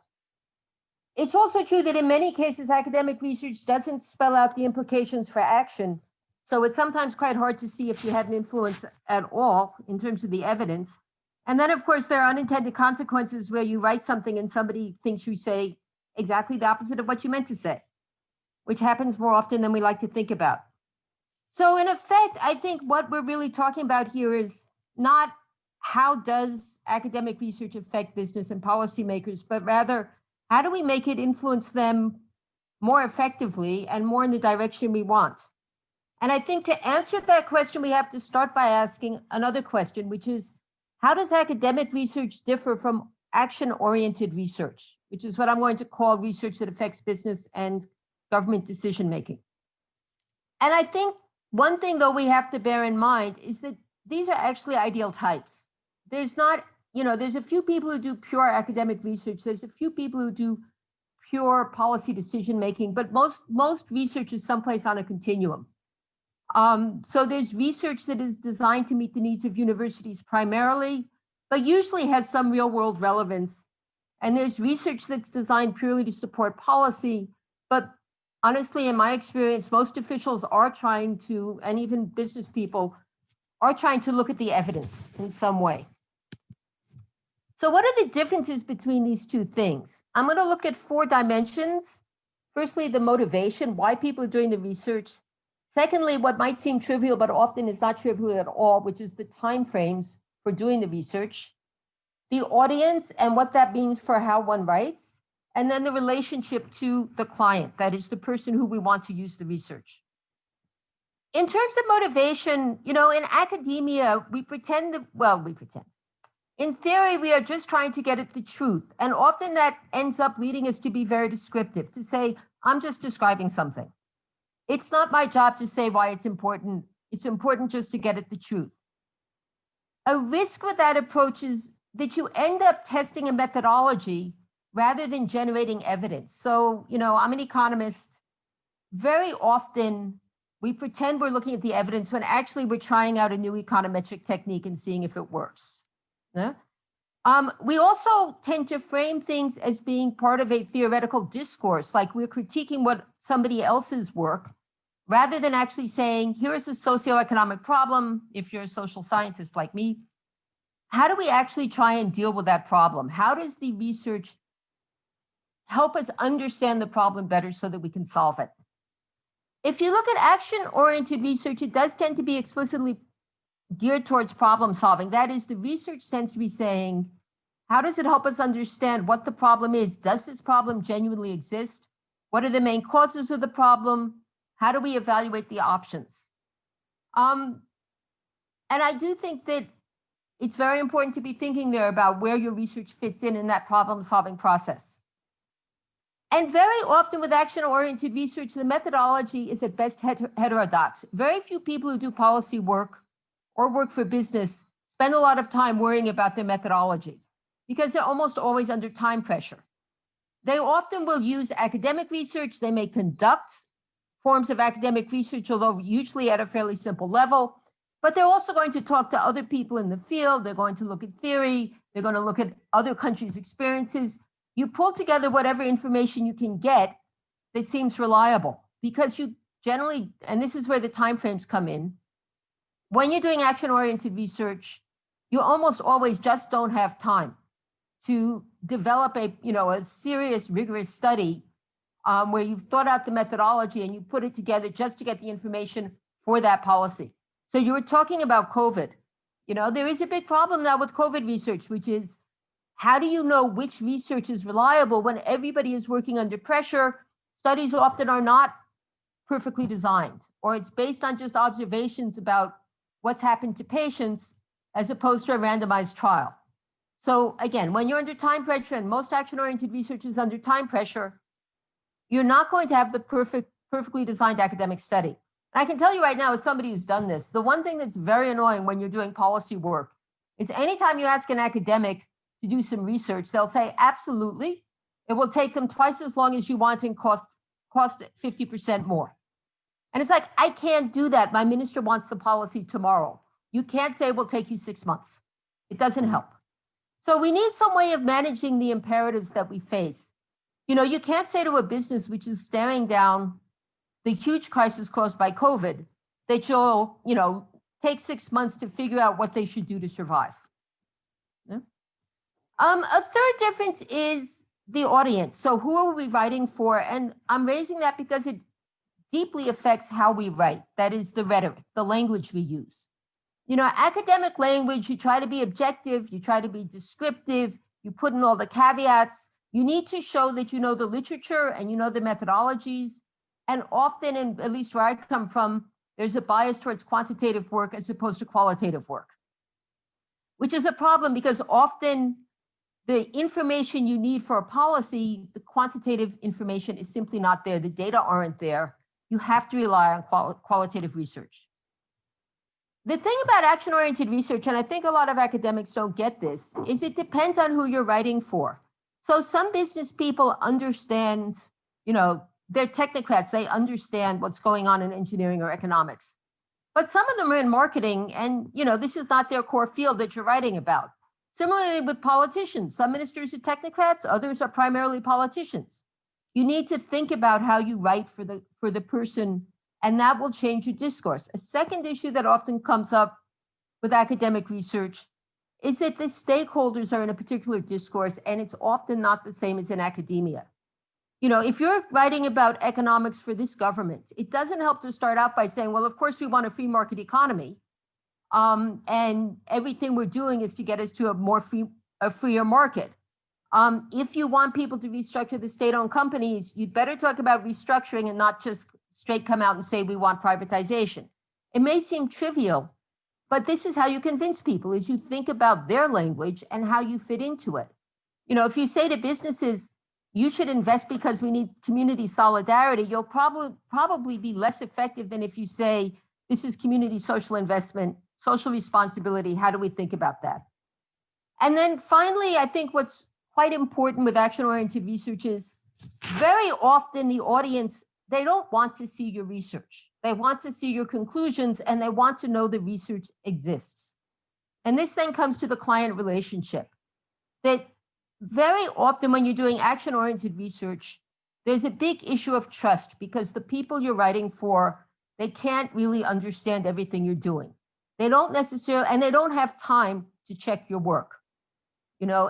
It's also true that in many cases, academic research doesn't spell out the implications for action. So it's sometimes quite hard to see if you had an influence at all in terms of the evidence. And then, of course, there are unintended consequences where you write something and somebody thinks you say exactly the opposite of what you meant to say, which happens more often than we like to think about. So in effect, I think what we're really talking about here is not how does academic research affect business and policymakers, but rather how do we make it influence them more effectively and more in the direction we want? And I think to answer that question, we have to start by asking another question, which is, how does academic research differ from action-oriented research, which is what I'm going to call research that affects business and government decision-making? And I think one thing, though, we have to bear in mind is that these are actually ideal types. There's not, you know, there's a few people who do pure academic research. There's a few people who do pure policy decision-making, but most research is someplace on a continuum. So there's research that is designed to meet the needs of universities primarily, but usually has some real world relevance. And there's research that's designed purely to support policy, but honestly, in my experience, most officials are trying to, and even business people are trying to look at the evidence in some way. So what are the differences between these two things? I'm going to look at 4 dimensions. Firstly, the motivation, why people are doing the research. Secondly, what might seem trivial, but often is not trivial at all, which is the timeframes for doing the research, the audience and what that means for how one writes, and then the relationship to the client, that is the person who we want to use the research. In terms of motivation, you know, in academia, we pretend that, well, we pretend. In theory, we are just trying to get at the truth. And often that ends up leading us to be very descriptive, to say, I'm just describing something. It's not my job to say why it's important. It's important just to get at the truth. A risk with that approach is that you end up testing a methodology rather than generating evidence. So, you know, I'm an economist. Very often, we pretend we're looking at the evidence when actually we're trying out a new econometric technique and seeing if it works. Yeah? We also tend to frame things as being part of a theoretical discourse, like we're critiquing what somebody else's work, rather than actually saying, here's a socioeconomic problem, if you're a social scientist like me. How do we actually try and deal with that problem? How does the research help us understand the problem better so that we can solve it? If you look at action-oriented research, it does tend to be explicitly geared towards problem solving. That is, the research tends to be saying, how does it help us understand what the problem is? Does this problem genuinely exist? What are the main causes of the problem? How do we evaluate the options? And I do think that it's very important to be thinking there about where your research fits in that problem solving process. And very often with action-oriented research, the methodology is at best heterodox. Very few people who do policy work or work for business spend a lot of time worrying about their methodology because they're almost always under time pressure. They often will use academic research. They may conduct forms of academic research, although usually at a fairly simple level, but they're also going to talk to other people in the field. They're going to look at theory. They're going to look at other countries' experiences. You pull together whatever information you can get that seems reliable because you generally, and this is where the timeframes come in, when you're doing action-oriented research, you almost always just don't have time to develop a serious, rigorous study where you've thought out the methodology and you put it together just to get the information for that policy. So you were talking about COVID. There is a big problem now with COVID research, which is how do you know which research is reliable when everybody is working under pressure? Studies often are not perfectly designed, or it's based on just observations about what's happened to patients as opposed to a randomized trial. So again, when you're under time pressure, and most action-oriented research is under time pressure, you're not going to have the perfectly designed academic study. And I can tell you right now, as somebody who's done this, the one thing that's very annoying when you're doing policy work is anytime you ask an academic to do some research, they'll say, absolutely, it will take them twice as long as you want and cost 50% more. And it's like, I can't do that. My minister wants the policy tomorrow. You can't say it will take you 6 months. It doesn't help. So we need some way of managing the imperatives that we face. You can't say to a business which is staring down the huge crisis caused by COVID that you'll, take 6 months to figure out what they should do to survive. Yeah? A third difference is the audience. So who are we writing for? And I'm raising that because it deeply affects how we write. That is the rhetoric, the language we use. Academic language, you try to be objective, you try to be descriptive, you put in all the caveats. You need to show that you know the literature and you know the methodologies. And often, and at least where I come from, there's a bias towards quantitative work as opposed to qualitative work, which is a problem because often the information you need for a policy, the quantitative information is simply not there. The data aren't there. You have to rely on qualitative research. The thing about action-oriented research, and I think a lot of academics don't get this, is it depends on who you're writing for. So some business people understand, they're technocrats, they understand what's going on in engineering or economics. But some of them are in marketing and, this is not their core field that you're writing about. Similarly with politicians, some ministers are technocrats, others are primarily politicians. You need to think about how you write for the person, and that will change your discourse. A second issue that often comes up with academic research is that the stakeholders are in a particular discourse, and it's often not the same as in academia. If you're writing about economics for this government, it doesn't help to start out by saying, well, of course, we want a free market economy. And everything we're doing is to get us to a freer market. If you want people to restructure the state-owned companies, you'd better talk about restructuring and not just straight come out and say we want privatization. It may seem trivial, but this is how you convince people, is you think about their language and how you fit into it. If you say to businesses, you should invest because we need community solidarity, you'll probably be less effective than if you say, this is community social investment, social responsibility. How do we think about that? And then finally, I think what's quite important with action-oriented research is very often the audience, they don't want to see your research. They want to see your conclusions and they want to know the research exists. And this then comes to the client relationship. That very often when you're doing action-oriented research, there's a big issue of trust because the people you're writing for, they can't really understand everything you're doing. They don't necessarily, and they don't have time to check your work.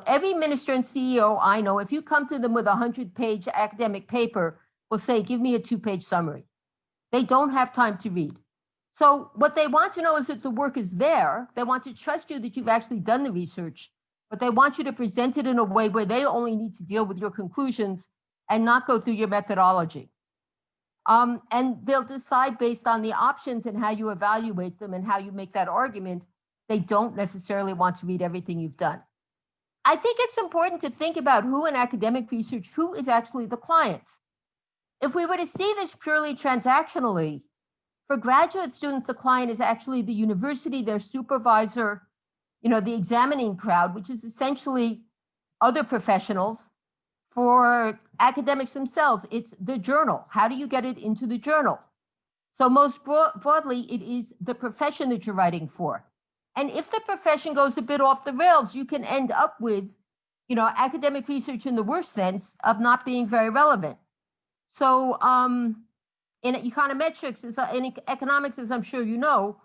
Every minister and CEO I know, if you come to them with a 100-page academic paper, will say, give me a 2-page summary. They don't have time to read. So what they want to know is that the work is there. They want to trust you that you've actually done the research, but they want you to present it in a way where they only need to deal with your conclusions and not go through your methodology. And they'll decide based on the options and how you evaluate them and how you make that argument. They don't necessarily want to read everything you've done. I think it's important to think about who in academic research, who is actually the client. If we were to see this purely transactionally, for graduate students, the client is actually the university, their supervisor, the examining crowd, which is essentially other professionals. For academics themselves, it's the journal. How do you get it into the journal? So most broadly, it is the profession that you're writing for. And if the profession goes a bit off the rails, you can end up with, academic research in the worst sense of not being very relevant. So in econometrics, in economics, as I'm sure you know,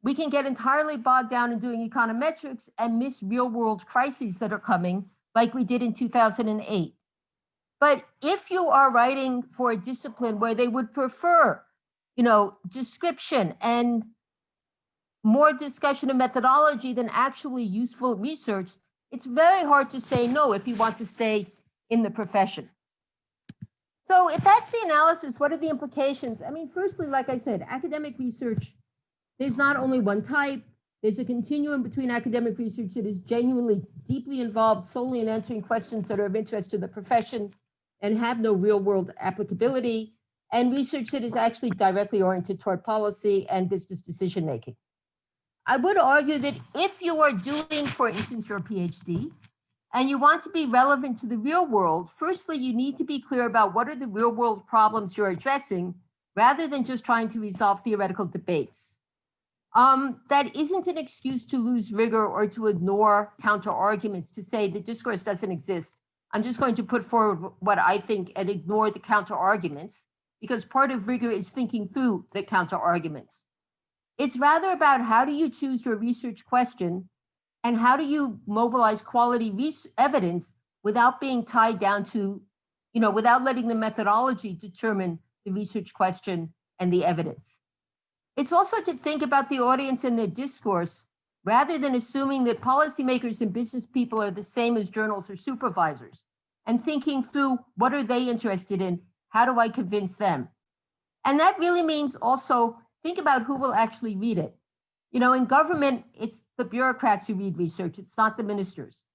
we can get entirely bogged down in doing econometrics and miss real world crises that are coming, like we did in 2008. But if you are writing for a discipline where they would prefer, description and more discussion of methodology than actually useful research, it's very hard to say no if you want to stay in the profession. So if that's the analysis, what are the implications? I mean, firstly, like I said, academic research, there's not only one type, there's a continuum between academic research that is genuinely deeply involved solely in answering questions that are of interest to the profession and have no real world applicability, and research that is actually directly oriented toward policy and business decision making. I would argue that if you are doing, for instance, your PhD, and you want to be relevant to the real world, firstly, you need to be clear about what are the real world problems you're addressing, rather than just trying to resolve theoretical debates. That isn't an excuse to lose rigor or to ignore counter arguments, to say the discourse doesn't exist. I'm just going to put forward what I think and ignore the counter arguments, because part of rigor is thinking through the counter arguments. It's rather about how do you choose your research question and how do you mobilize quality evidence without being tied down to, without letting the methodology determine the research question and the evidence. It's also to think about the audience and their discourse, rather than assuming that policymakers and business people are the same as journals or supervisors, and thinking through what are they interested in, how do I convince them? And that really means also think about who will actually read it. In government, it's the bureaucrats who read research, it's not the ministers.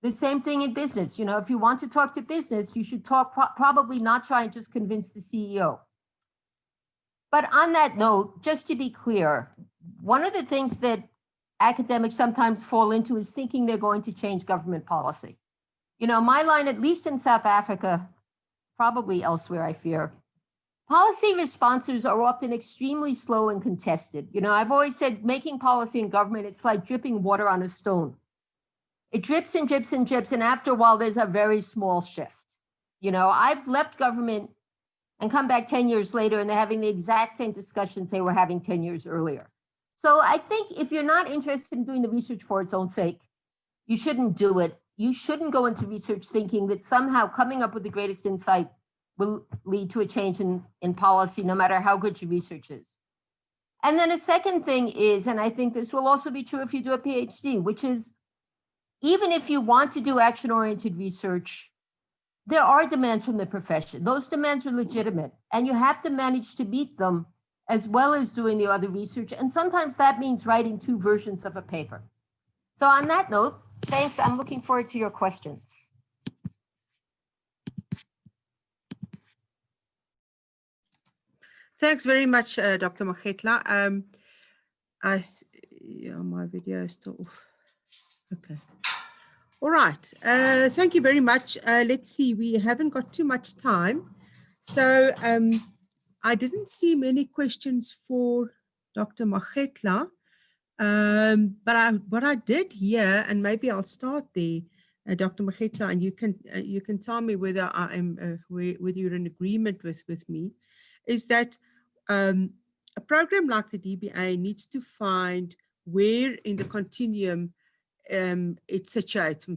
The same thing in business. If you want to talk to business, you should probably not try and just convince the CEO. But on that note, just to be clear, one of the things that academics sometimes fall into is thinking they're going to change government policy. My line, at least in South Africa, probably elsewhere, I fear, policy responses are often extremely slow and contested. I've always said making policy in government, it's like dripping water on a stone. It drips and drips and drips, and after a while, there's a very small shift. I've left government and come back 10 years later, and they're having the exact same discussions they were having 10 years earlier. So I think if you're not interested in doing the research for its own sake, you shouldn't do it. You shouldn't go into research thinking that somehow coming up with the greatest insight will lead to a change in policy, no matter how good your research is. And then a second thing is, and I think this will also be true if you do a PhD, which is, even if you want to do action-oriented research, there are demands from the profession. Those demands are legitimate, and you have to manage to meet them as well as doing the other research. And sometimes that means writing 2 versions of a paper. So on that note, thanks. I'm looking forward to your questions. Thanks very much, Dr. Makgetla. My video is still off. Okay. All right. Thank you very much. Let's see. We haven't got too much time. So I didn't see many questions for Dr. Makgetla. But what I did hear, and maybe I'll start there, Dr. Makgetla, and you can tell me whether I am whether you're in agreement with me, is that a program like the DBA needs to find where in the continuum it situates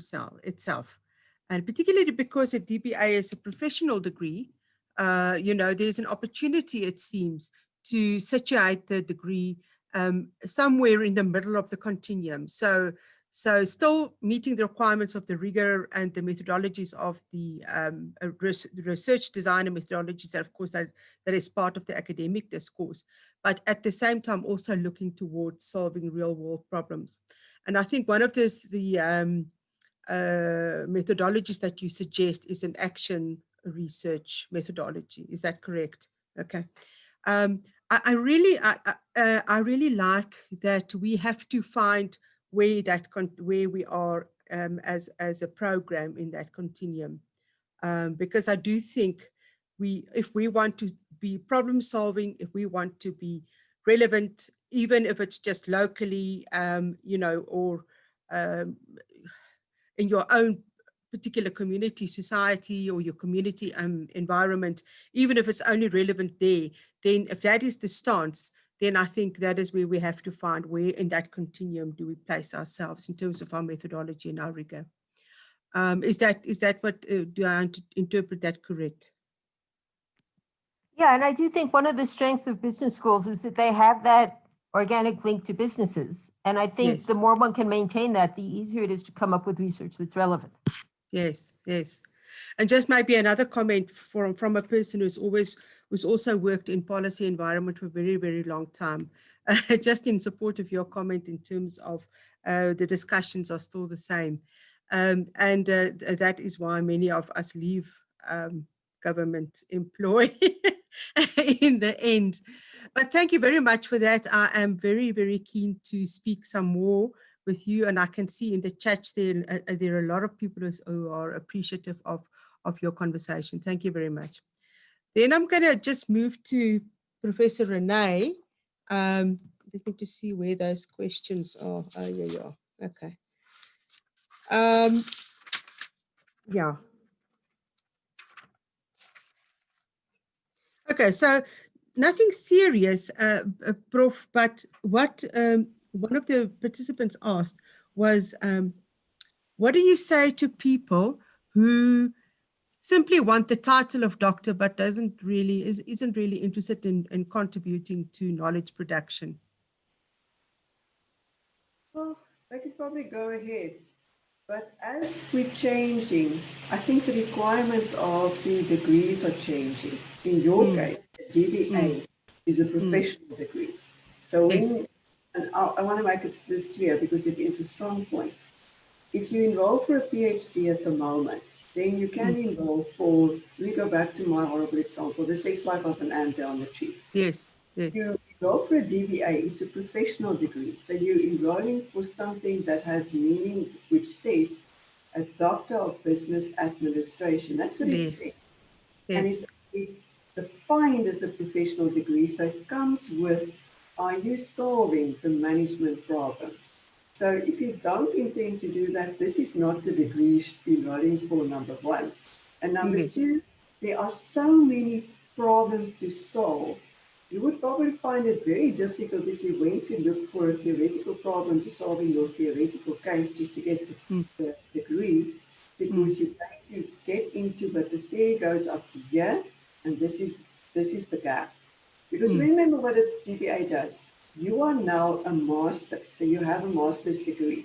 itself, and particularly because a DBA is a professional degree, there's an opportunity, it seems, to situate the degree somewhere in the middle of the continuum. So still meeting the requirements of the rigor and the methodologies of the research design and methodologies, that of course that is part of the academic discourse, but at the same time also looking towards solving real world problems. And I think one of the methodologies that you suggest is an action research methodology. Is that correct? Okay. I really like that we have to find where we are as a program in that continuum, because I do think if we want to be problem solving, if we want to be relevant, even if it's just locally, or in your own particular community, society, or your community environment, even if it's only relevant there, then if that is the stance, then I think that is where we have to find where in that continuum do we place ourselves in terms of our methodology and our rigor. Is that what, do I interpret that correct? Yeah, and I do think one of the strengths of business schools is that they have that organic link to businesses. And I think Yes. the more one can maintain that, the easier it is to come up with research that's relevant. Yes, yes. And just maybe another comment from a person who's also worked in policy environment for a very, very long time. Just in support of your comment in terms of the discussions are still the same. And that is why many of us leave government employ in the end. But thank you very much for that. I am very, very keen to speak some more with you, and I can see in the chat there are a lot of people who are appreciative of your conversation. Thank you very much. Then I'm going to just move to Professor Renee. Let me just see where those questions are. Oh, yeah. Okay. Yeah. Okay, so nothing serious, Prof, but what one of the participants asked was, what do you say to people who simply want the title of doctor but isn't really interested in contributing to knowledge production? Well, they could probably go ahead. But as we're changing, I think the requirements of the degrees are changing. In your case, a DBA is a professional degree. So when, and I want to make this clear because it is a strong point. If you enroll for a PhD at the moment, then you can enroll for, let me go back to my horrible example, the sex life of an ant down the tree. Yes. You enroll for a DBA, it's a professional degree. So you're enrolling for something that has meaning, which says a Doctor of Business Administration. That's what it says. And it's defined as a professional degree. So it comes with, are you solving the management problems? So if you don't intend to do that, this is not the degree you should be enrolling for, number one. And number two, there are so many problems to solve. You would probably find it very difficult if you went to look for a theoretical problem to solve in your theoretical case just to get the degree, because you're going to get into, but the theory goes up to here, and this is the gap. Because remember what a DBA does. You are now a master, so you have a master's degree.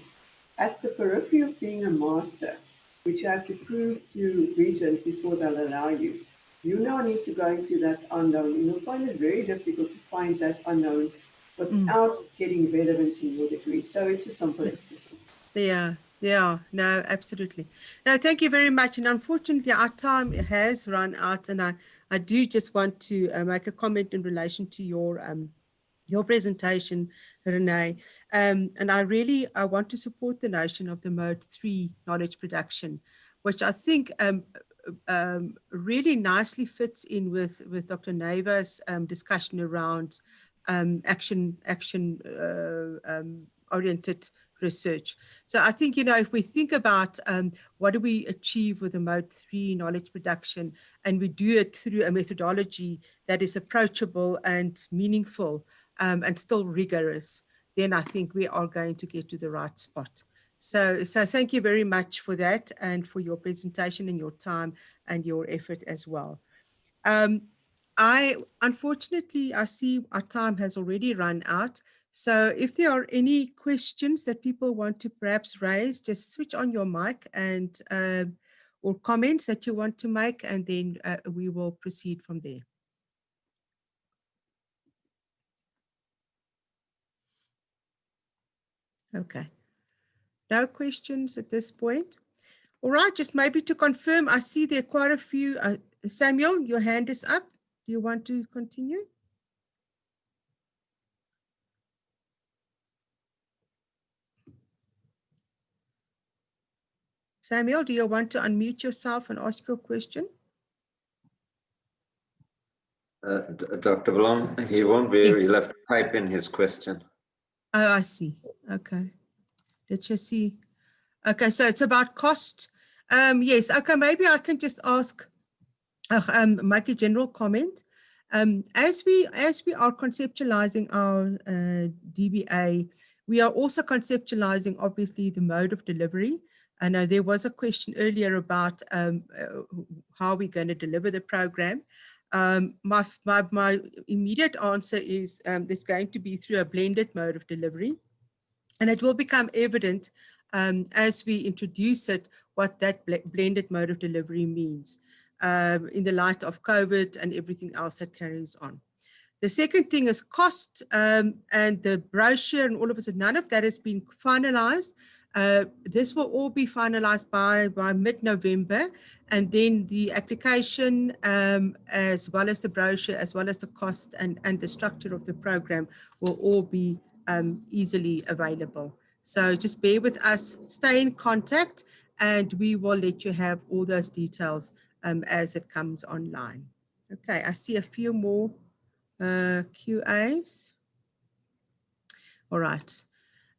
At the periphery of being a master, which you have to prove to Regent before they'll allow you, you now need to go into that unknown. And you'll find it very difficult to find that unknown without getting relevance in your degree. So it's a simple exercise. Yeah, no, absolutely. No, thank you very much. And unfortunately, our time has run out, and I do just want to make a comment in relation to your presentation, Renee. And I want to support the notion of the mode 3 knowledge production, which I think really nicely fits in with Dr. Neva's discussion around action oriented research. So I think, if we think about what do we achieve with the mode 3 knowledge production, and we do it through a methodology that is approachable and meaningful and still rigorous, then I think we are going to get to the right spot. So thank you very much for that, and for your presentation and your time and your effort as well. Unfortunately, I see our time has already run out. So if there are any questions that people want to perhaps raise, just switch on your mic and or comments that you want to make, and then we will proceed from there. Okay. No questions at this point. All right, just maybe to confirm, I see there are quite a few. Samuel, your hand is up. Do you want to continue? Samuel, do you want to unmute yourself and ask your question? Dr. Blom, he won't be able, he'll have to type in his question. Oh, I see. Okay. Let's just see. Okay, so it's about cost. Yes, okay, maybe I can just ask, make a general comment. As we are conceptualizing our DBA, we are also conceptualizing, obviously, the mode of delivery. I know there was a question earlier about how we're going to deliver the program. My immediate answer is there's going to be through a blended mode of delivery. And it will become evident as we introduce it, what that blended mode of delivery means in the light of COVID and everything else that carries on. The second thing is cost and the brochure and all of it. None of that has been finalized. This will all be finalized by mid-November, and then the application as well as the brochure, as well as the cost and the structure of the program will all be easily available. So just bear with us, stay in contact, and we will let you have all those details as it comes online. Okay, I see a few more QAs. All right.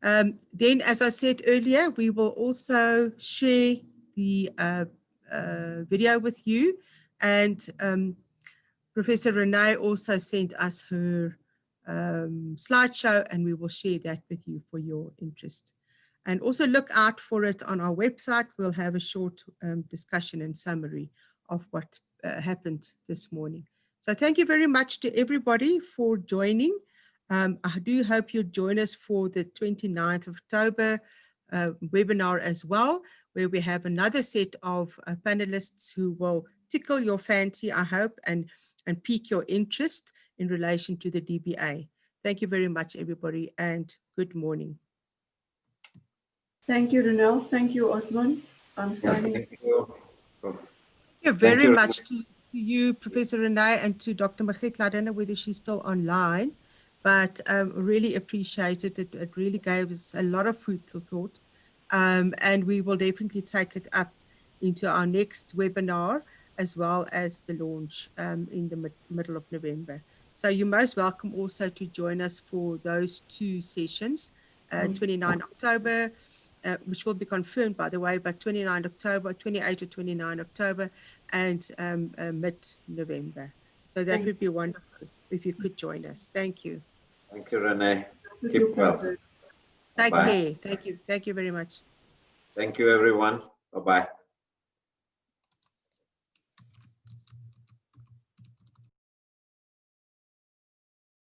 Then, as I said earlier, we will also share the video with you. And Professor Renee also sent us her slideshow, and we will share that with you for your interest. And also look out for it on our website. We'll have a short discussion and summary of what happened this morning. So thank you very much to everybody for joining. I do hope you join us for the 29th of October webinar as well, where we have another set of panelists who will tickle your fancy, I hope, and pique your interest in relation to the DBA. Thank you very much, everybody, and good morning. Thank you, Ronel. Thank you, Osman. I'm signing. Thank you. Thank you very much to you, Professor Renee, and to Dr. Magitla. I don't know whether she's still online, but really appreciate it. It really gave us a lot of food for thought. And we will definitely take it up into our next webinar, as well as the launch in the middle of November. So you're most welcome also to join us for those two sessions, 29 October, which will be confirmed, by the way, by 29 October, 28 or 29 October, and mid-November. So that would be wonderful if you could join us. Thank you. Thank you, Renee. Keep well. Take care. Thank you. Thank you very much. Thank you, everyone. Bye-bye.